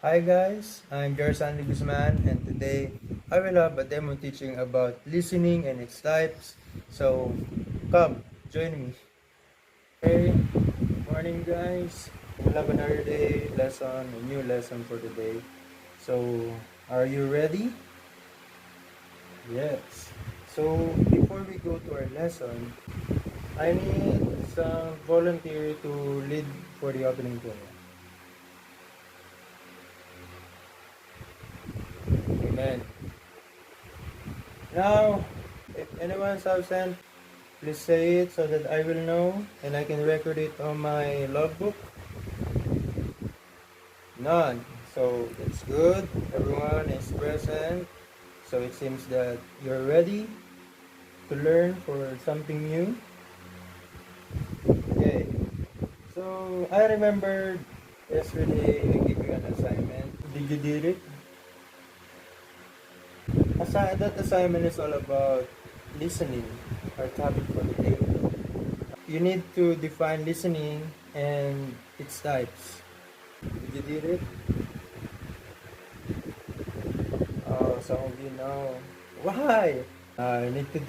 Hi guys, I'm Guzman and today I will have a demo teaching about listening and its types. So come, join me. Hey, morning guys. We'll have another day lesson, a new lesson for today. So are you ready? Yes. So before we go to our lesson, I need some volunteer to lead for the opening prayer. Amen. Now, if anyone's absent, please say it so that I will know and I can record it on my logbook. None. So it's good. Everyone is present. So it seems that you're ready to learn for something new. Okay. So I remember yesterday I gave you an assignment. Did you did it? That assignment is all about listening, our topic for the day. You need to define listening and its types. Did you did it? Oh, some of you know. Why? You need to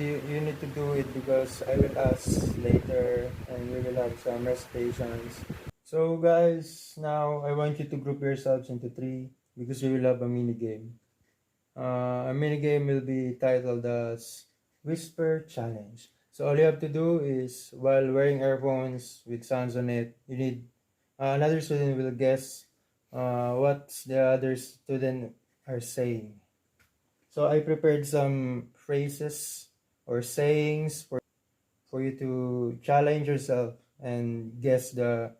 do it because I will ask later and we will have some recitations. So guys, now I want you to group yourselves into three because we will have a mini game. A mini game will be titled as Whisper Challenge. So all you have to do is while wearing earphones with sounds on it, you need another student will guess what the other student are saying. So I prepared some phrases or sayings for you to challenge yourself and guess the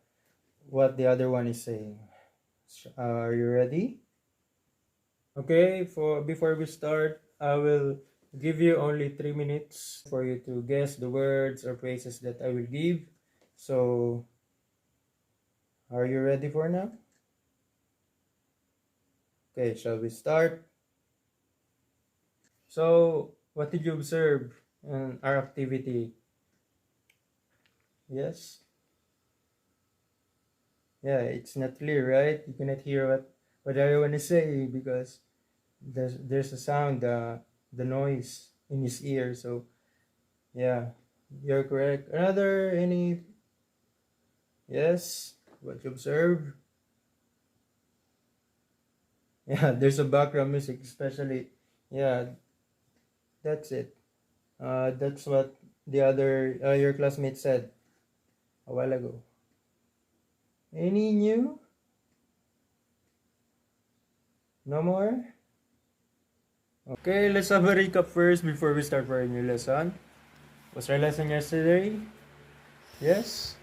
what the other one is saying. Are you ready? Okay, for before we start, I will give you only 3 minutes for you to guess the words or phrases that I will give. So, are you ready for now? Okay, shall we start? So, what did you observe in our activity? Yes? Yeah, it's not clear, right? You cannot hear what everyone is saying because there's a sound, the noise in his ear. So, yeah, you're correct. Another, any yes, what you observe. Yeah, there's a background music, especially. Yeah, that's it. That's what the other your classmate said a while ago. Any new? No more? Okay, let's have a recap first before we start for our new lesson. Was our lesson yesterday? Yes?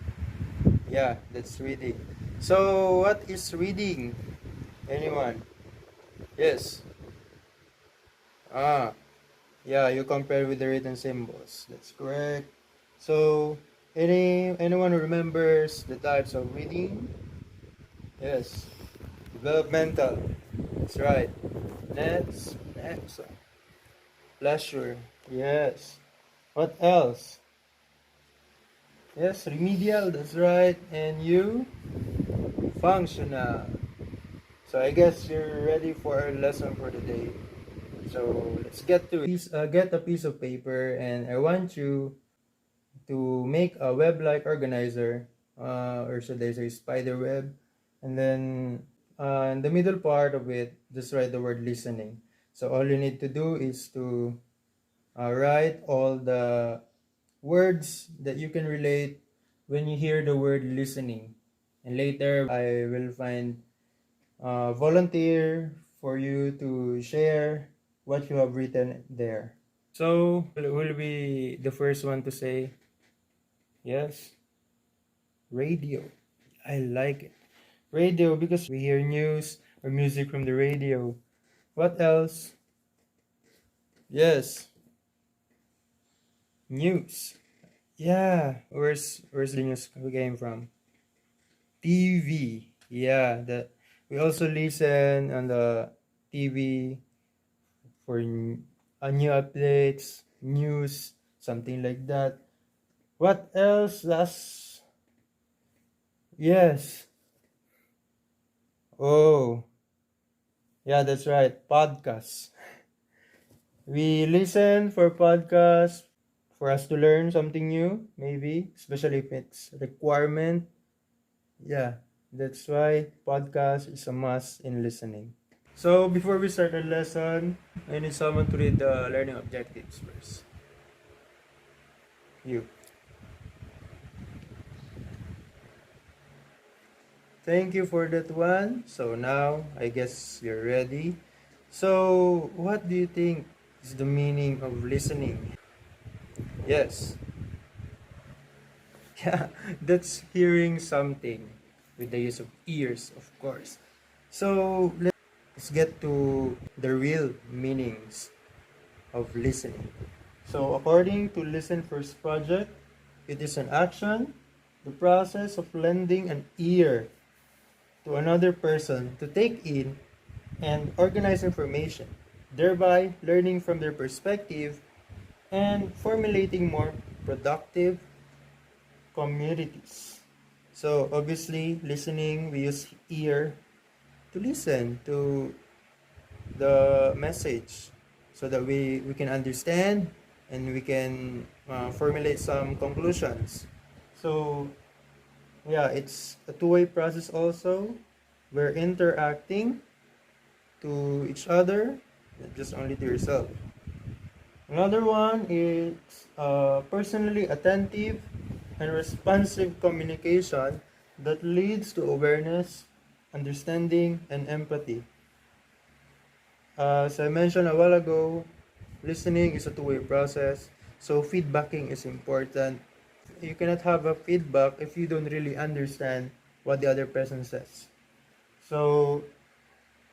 Yeah, that's reading. So, what is reading? Anyone? Yes. Ah, yeah, you compare with the written symbols. That's correct. So, anyone who remembers the types of reading? Yes. Developmental. That's right. Next. Pleasure. Yes. What else? Yes, remedial. That's right. And you? Functional. So I guess you're ready for our lesson for today. So let's get to it. Please get a piece of paper, and I want you to make a web-like organizer, or should I say spider web, and then in the middle part of it, just write the word listening. So all you need to do is to write all the words that you can relate when you hear the word listening. And later, I will find a volunteer for you to share what you have written there. So, will be the first one to say yes? Radio. I like it. Radio because we hear news or music from the radio. What else? Yes, news. Yeah, where's the news came from? TV. Yeah, that we also listen on the TV for new updates, news, something like that. What else? Yes. Oh. Yeah, that's right. Podcasts. We listen for podcasts for us to learn something new, maybe, especially if it's requirement. Yeah, that's why podcast is a must in listening. So before we start the lesson, I need someone to read the learning objectives first. You. Thank you for that one. So now I guess you're ready. So what do you think is the meaning of listening? Yes. Yeah, that's hearing something with the use of ears, of course. So let's get to the real meanings of listening. So according to Listen First Project, it is an action, the process of lending an ear to another person to take in and organize information, thereby learning from their perspective and formulating more productive communities. So obviously, listening, we use ear to listen to the message so that we can understand and we can formulate some conclusions. So yeah, it's a two-way process also. We're interacting to each other, not just only to yourself. Another one is personally attentive and responsive communication that leads to awareness, understanding, and empathy. As I mentioned a while ago, listening is a two-way process, so feedbacking is important. You cannot have a feedback if you don't really understand what the other person says. So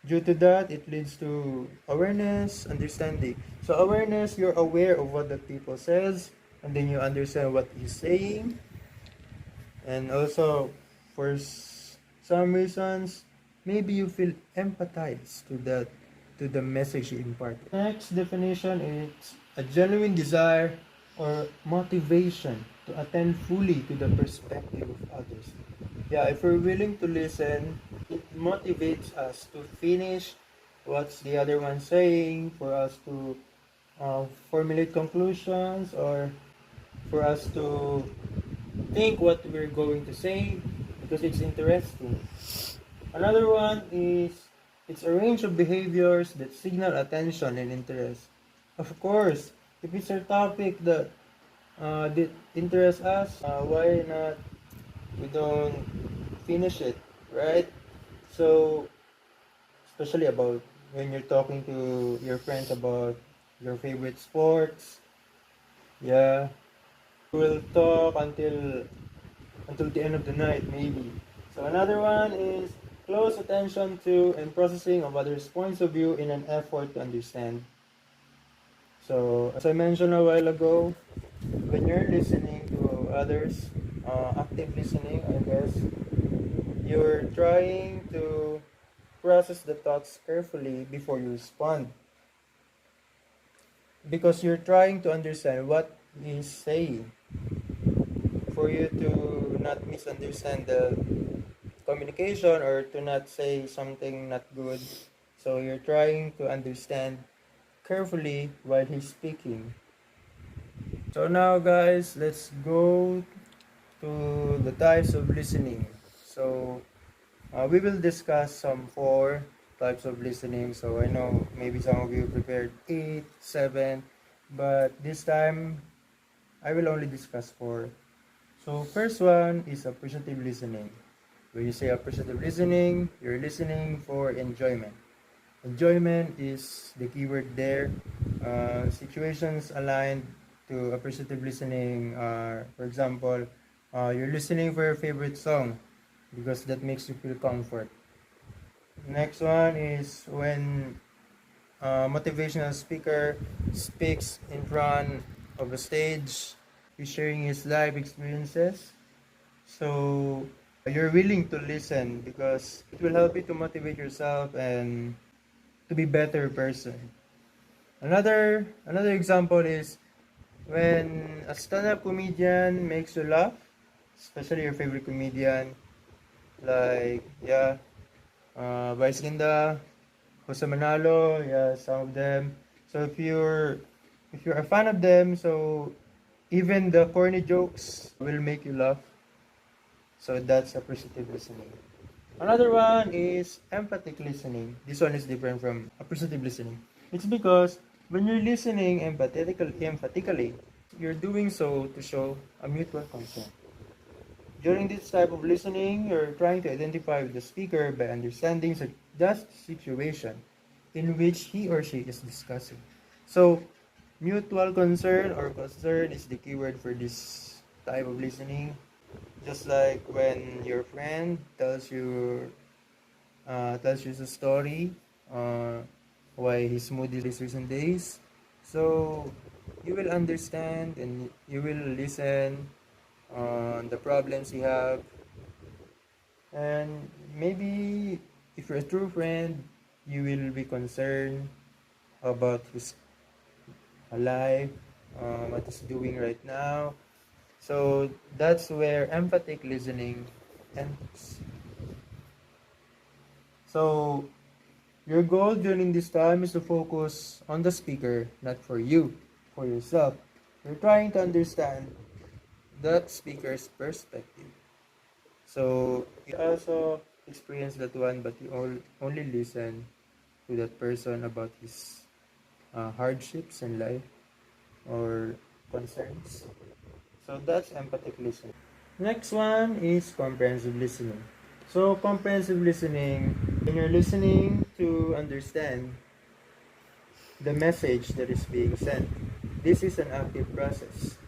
due to that, it leads to awareness, understanding. So awareness, you're aware of what the people says, and then you understand what he's saying, and also for some reasons, maybe you feel empathized to the message you imparted. Next definition is a genuine desire or motivation to attend fully to the perspective of others. Yeah, if we're willing to listen, it motivates us to finish what's the other one saying, for us to formulate conclusions, or for us to think what we're going to say because it's interesting. Another one is it's a range of behaviors that signal attention and interest. Of course, if it's a topic that interests us, why not we don't finish it, right? So, especially about when you're talking to your friends about your favorite sports, yeah, we'll talk until the end of the night, maybe. So another one is close attention to and processing of others' points of view in an effort to understand. So as I mentioned a while ago, when you're listening to others, active listening, I guess, you're trying to process the thoughts carefully before you respond. Because you're trying to understand what he's saying for you to not misunderstand the communication or to not say something not good. So you're trying to understand carefully while he's speaking. So now guys, let's go to the types of listening. So we will discuss some four types of listening. So I know maybe some of you prepared eight, seven, but this time I will only discuss four. So first one is appreciative listening. When you say appreciative listening, you're listening for enjoyment. Enjoyment is the keyword there. Situations aligned to appreciative listening are, for example, you're listening for your favorite song because that makes you feel comfort. Next one is when a motivational speaker speaks in front of a stage, he's sharing his life experiences. So you're willing to listen because it will help you to motivate yourself and to be better person. Another example is when a stand-up comedian makes you laugh, especially your favorite comedian, like yeah, Vice Ganda, Jose Manalo, yeah, some of them. So if you're a fan of them, so even the corny jokes will make you laugh. So that's appreciative listening. Another one is empathic listening. This one is different from appreciative listening. It's because when you're listening empathetically, you're doing so to show a mutual concern. During this type of listening, you're trying to identify with the speaker by understanding the situation in which he or she is discussing. So, mutual concern or concern is the keyword for this type of listening. Just like when your friend tells you a story, uh, why he's moody these recent days. So you will understand and you will listen on the problems you have, and maybe if you're a true friend, you will be concerned about his life, what he's doing right now. So that's where empathic listening ends. So your goal during this time is to focus on the speaker, not for you, for yourself. You're trying to understand that speaker's perspective. So you also experience that one, but you only listen to that person about his hardships in life or concerns. So that's empathic listening. Next one is comprehensive listening. So comprehensive listening, when you're listening to understand the message that is being sent. This is an active process.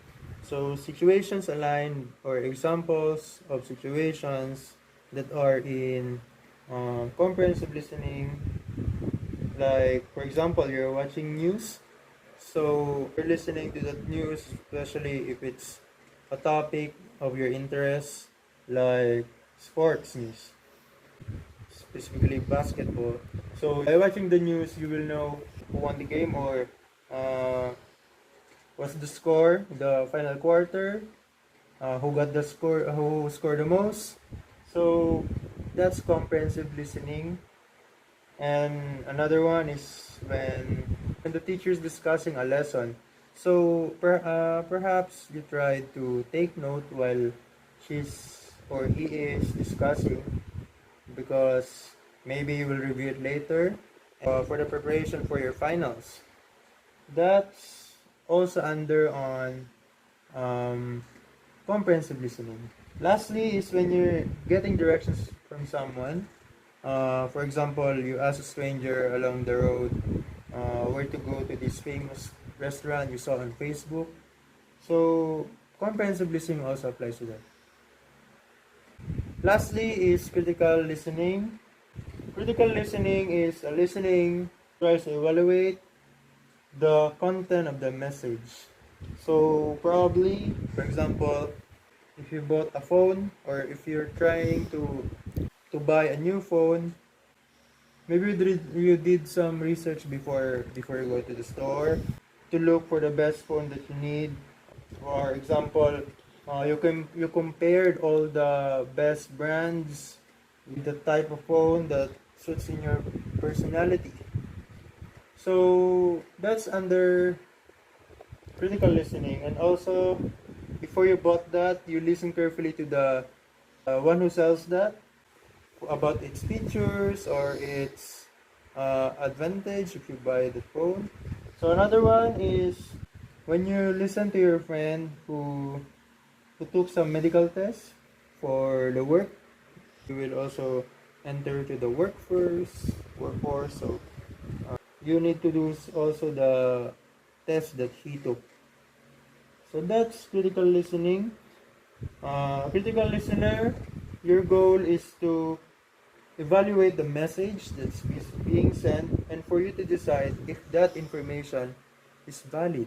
So situations align or examples of situations that are in comprehensive listening, like for example, you're watching news. So you're listening to that news, especially if it's a topic of your interest, like sports news, specifically basketball. So by watching the news, you will know who won the game or uh, what's the score, the final quarter, who got the score, who scored the most. So that's comprehensive listening. And another one is when the teacher is discussing a lesson. So perhaps you try to take note while she's or he is discussing, because maybe you will review it later for the preparation for your finals. That's also under on um, comprehensive listening. Lastly is when you're getting directions from someone. For example, you ask a stranger along the road where to go to this famous restaurant you saw on Facebook. So comprehensive listening also applies to that. Lastly is critical listening. Critical listening is a listening tries to evaluate the content of the message. So probably, for example, if you bought a phone or if you're trying to buy a new phone, maybe you did some research before you go to the store to look for the best phone that you need. For example, you compared all the best brands with the type of phone that suits in your personality. So that's under critical listening. And also, before you bought that, you listen carefully to the one who sells that about its features or its advantage if you buy the phone. So another one is when you listen to your friend who took some medical tests for the work, you will also enter to the workforce. So you need to do also the test that he took. So that's critical listening. Critical listener, your goal is to evaluate the message that's being sent and for you to decide if that information is valid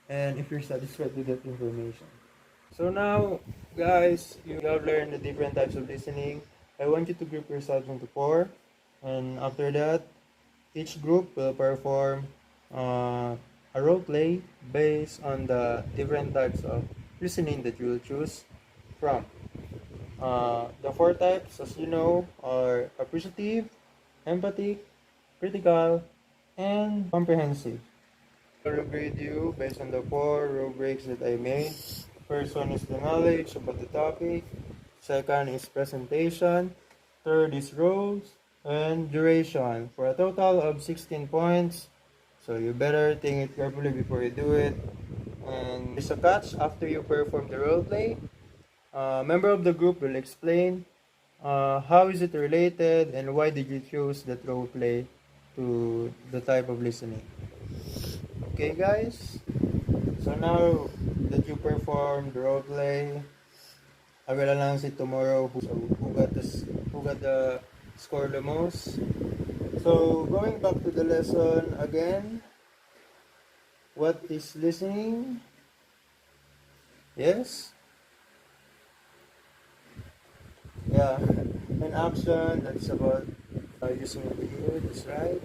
and if you're satisfied with that information. So now, guys, you have learned the different types of listening. I want you to group yourselves into four, and after that, each group will perform a role play based on the different types of listening that you will choose from. The four types, as you know, are appreciative, empathic, critical, and comprehensive. I'll grade you based on the four rubrics that I made. First one is the knowledge about the topic. Second is presentation. Third is roles and duration for a total of 16 points. So you better think it carefully before you do it. And there's a catch after you perform the role play. A member of the group will explain how is it related and why did you choose that role play to the type of listening. Okay, guys. So now that you performed the role play, I will announce it tomorrow. Who got the score the most. So going back to the lesson again, what is listening? Yes, yeah, an action that's about using the ear. That's right.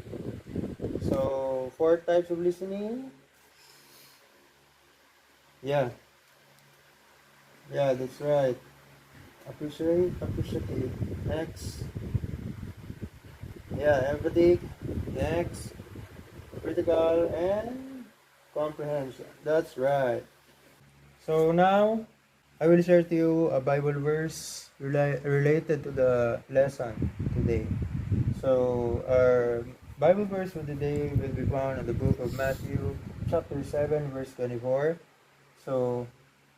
So four types of listening. Yeah, yeah, that's right. Appreciate, appreciative. Next, yeah, empathic. Next, critical and comprehension. That's right. So now I will share to you a Bible verse related to the lesson today. So our Bible verse for today will be found in the book of Matthew, chapter 7, verse 24. So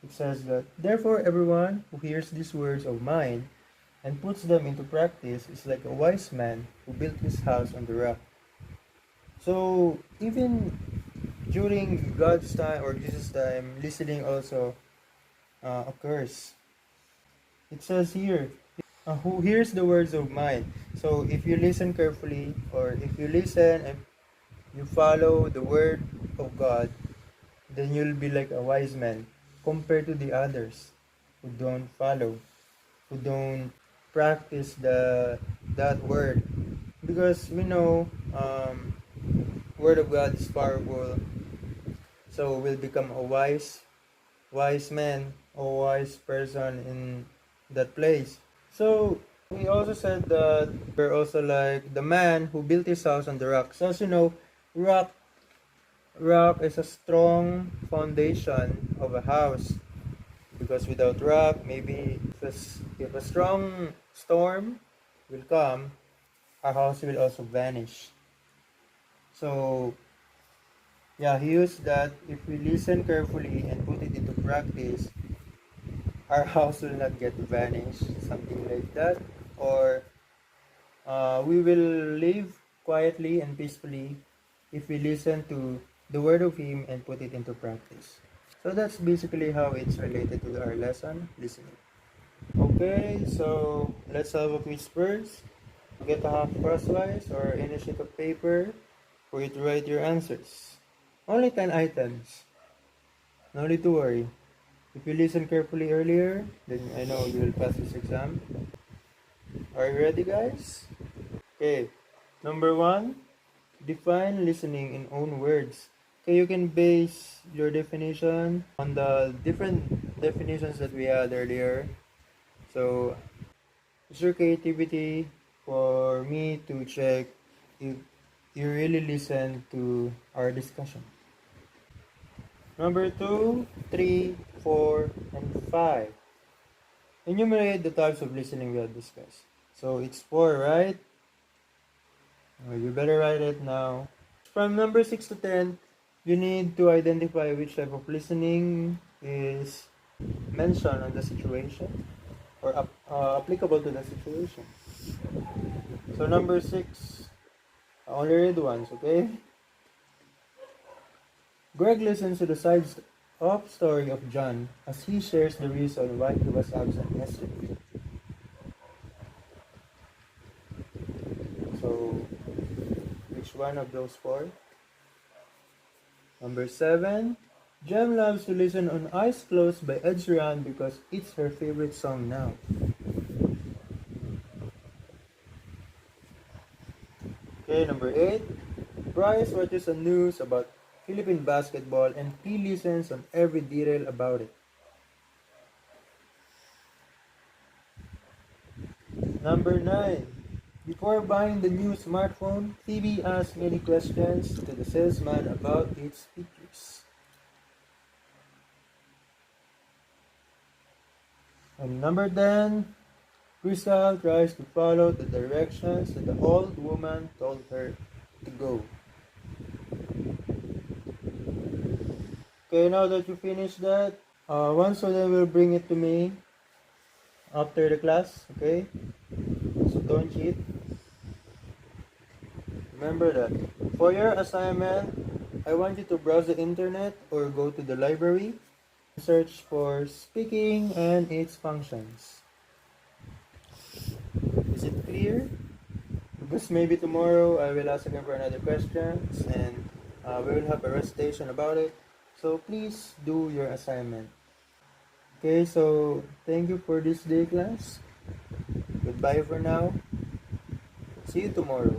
it says that, therefore, everyone who hears these words of mine and puts them into practice is like a wise man who built his house on the rock. So even during God's time or Jesus' time, listening also occurs. It says here, who hears the words of mine. So if you listen carefully, or if you listen and you follow the word of God, then you'll be like a wise man compared to the others who don't follow, who don't practice that word. Because we know word of God is powerful, so we'll become a wise man or wise person in that place. So he also said that we're also like the man who built his house on the rock. So as you know, rock rock is a strong foundation of a house, because without rock, maybe if a strong storm will come, our house will also vanish. So yeah, he used that if we listen carefully and put it into practice, our house will not get vanished, something like that. Or we will live quietly and peacefully if we listen to the word of Him and put it into practice. So that's basically how it's related to our lesson, listening. Okay, so let's have a quiz first. Get a half crosswise or any sheet of paper for you to write your answers. Only 10 items. No need to worry. If you listen carefully earlier, then I know you will pass this exam. Are you ready, guys? Okay. Number one, define listening in own words. Okay, you can base your definition on the different definitions that we had earlier. So, use your creativity for me to check if you really listen to our discussion. Number 2, 3, 4, and 5. Enumerate the types of listening we have discussed. So it's 4, right? You better write it now. From number 6 to 10, you need to identify which type of listening is mentioned on the situation or applicable to the situation. So number 6, I only read once, okay? Greg listens to the side of story of John as he shares the reason why he was absent yesterday. So, which one of those 4? Number 7, Jem loves to listen on Eyes Closed by Ed Sheeran because it's her favorite song now. Okay, number 8, Bryce watches the news about Philippine basketball and he listens on every detail about it. Number 9, Before buying the new smartphone, Phoebe asked many questions to the salesman about its features. And number 10, Crystal tries to follow the directions that the old woman told her to go. Okay, now that you finished that, one student will bring it to me after the class, okay? So don't cheat. Remember that. For your assignment, I want you to browse the internet or go to the library, search for speaking and its functions. Is it clear? Because maybe tomorrow I will ask again for another questions and we will have a recitation about it. So please do your assignment. Okay, so thank you for this day, class. Goodbye for now. See you tomorrow.